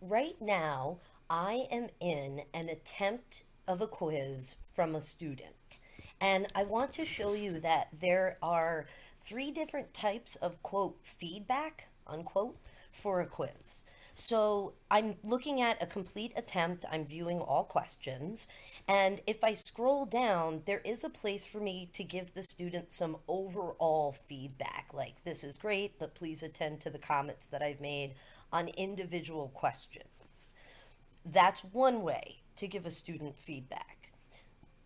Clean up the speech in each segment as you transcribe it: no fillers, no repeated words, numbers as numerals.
Right now, I am in an attempt of a quiz from a student. And I want to show you that there are three different types of quote feedback, unquote, for a quiz. So I'm looking at a complete attempt. I'm viewing all questions. And if I scroll down, there is a place for me to give the student some overall feedback. Like, this is great, but please attend to the comments that I've made on individual questions. That's one way to give a student feedback.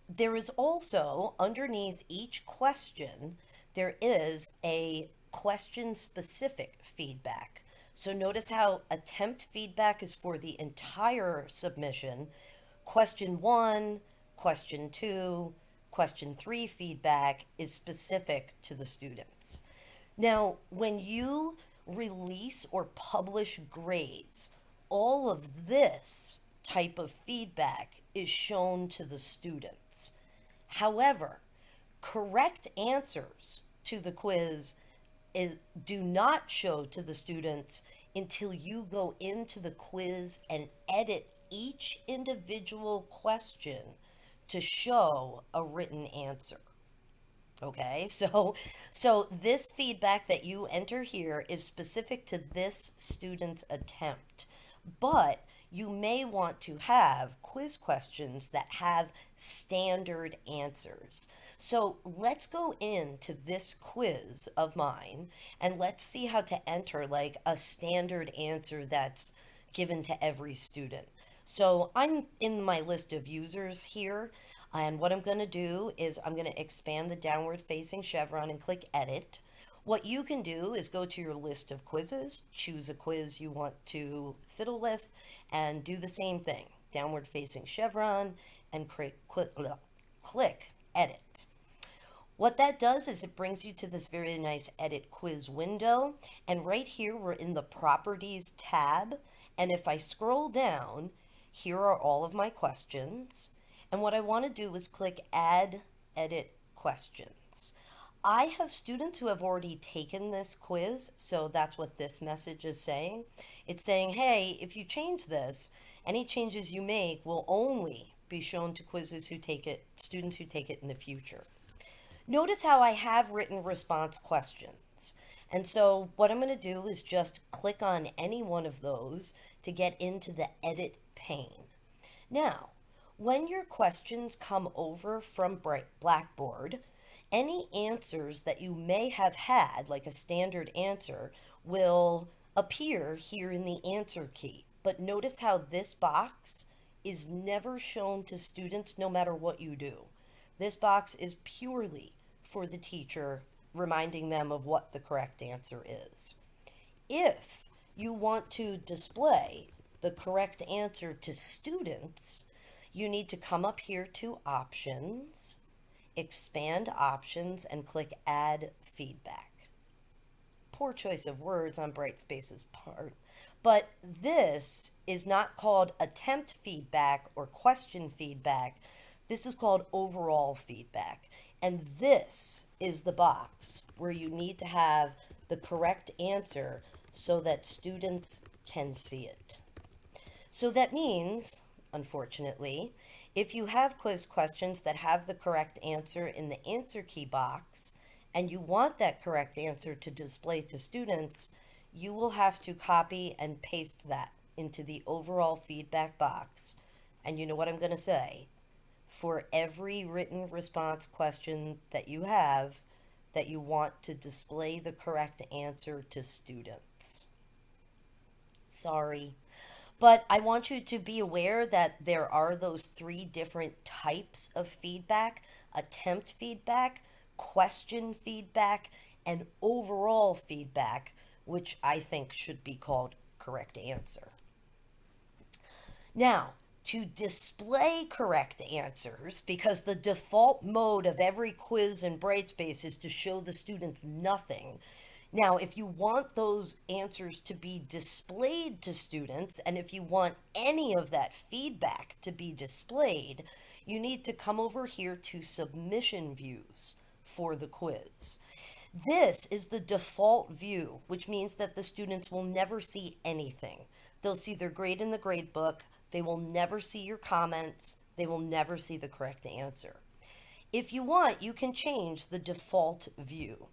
There is also, underneath each question, there is a question specific feedback. So notice how attempt feedback is for the entire submission. Question one, question two, question three feedback is specific to the students. Now, when you release or publish grades, all of this type of feedback is shown to the students. However, correct answers to the quiz do not show to the students until you go into the quiz and edit each individual question to show a written answer. Okay, so this feedback that you enter here is specific to this student's attempt, but you may want to have quiz questions that have standard answers. So let's go into this quiz of mine and let's see how to enter like a standard answer that's given to every student. So I'm in my list of users here, and what I'm going to do is I'm going to expand the downward facing chevron and click edit. What you can do is go to your list of quizzes, choose a quiz you want to fiddle with, and do the same thing. Downward facing chevron and click edit. What that does is it brings you to this very nice edit quiz window. And right here, we're in the properties tab. And if I scroll down, here are all of my questions. And what I want to do is click add edit questions. I have students who have already taken this quiz, so that's what this message is saying. It's saying, hey, if you change this, any changes you make will only be shown to quizzes who take it, students who take it in the future. Notice how I have written response questions. And so what I'm going to do is just click on any one of those to get into the edit pane. Now, when your questions come over from Blackboard, any answers that you may have had, like a standard answer, will appear here in the answer key. But notice how this box is never shown to students no matter what you do. This box is purely for the teacher, reminding them of what the correct answer is. If you want to display the correct answer to students, you need to come up here to options, expand options, and click add feedback. Poor choice of words on Brightspace's part. But this is not called attempt feedback or question feedback. This is called overall feedback. And this is the box where you need to have the correct answer so that students can see it. So that means, unfortunately, if you have quiz questions that have the correct answer in the answer key box, and you want that correct answer to display to students, you will have to copy and paste that into the overall feedback box. And you know what I'm going to say? For every written response question that you have, that you want to display the correct answer to students. Sorry. But I want you to be aware that there are those three different types of feedback: attempt feedback, question feedback, and overall feedback, which I think should be called correct answer. Now, to display correct answers, because the default mode of every quiz in Brightspace is to show the students nothing. Now, if you want those answers to be displayed to students, and if you want any of that feedback to be displayed, you need to come over here to submission views for the quiz. This is the default view, which means that the students will never see anything. They'll see their grade in the grade book. They will never see your comments. They will never see the correct answer. If you want, you can change the default view.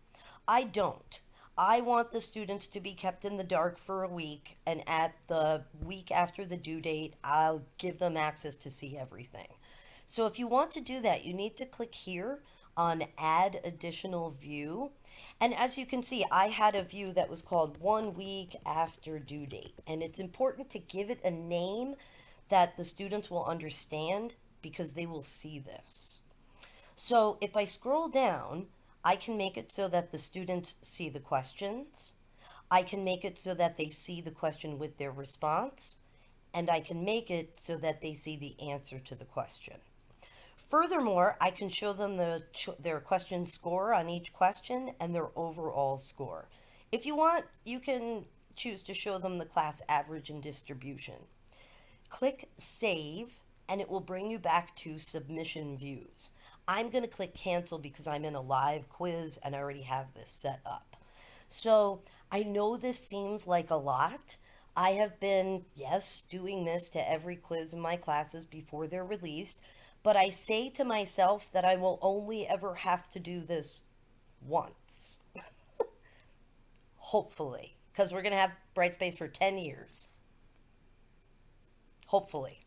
I don't. I want the students to be kept in the dark for a week, and at the week after the due date, I'll give them access to see everything. So if you want to do that, you need to click here on Add Additional View. And as you can see, I had a view that was called 1 week after due date. And it's important to give it a name that the students will understand because they will see this. So if I scroll down, I can make it so that the students see the questions. I can make it so that they see the question with their response. And I can make it so that they see the answer to the question. Furthermore, I can show them their question score on each question and their overall score. If you want, you can choose to show them the class average and distribution. Click Save, and it will bring you back to submission views. I'm going to click Cancel because I'm in a live quiz and I already have this set up. So I know this seems like a lot. I have been, yes, doing this to every quiz in my classes before they're released, but I say to myself that I will only ever have to do this once, hopefully, because we're going to have Brightspace for 10 years. Hopefully.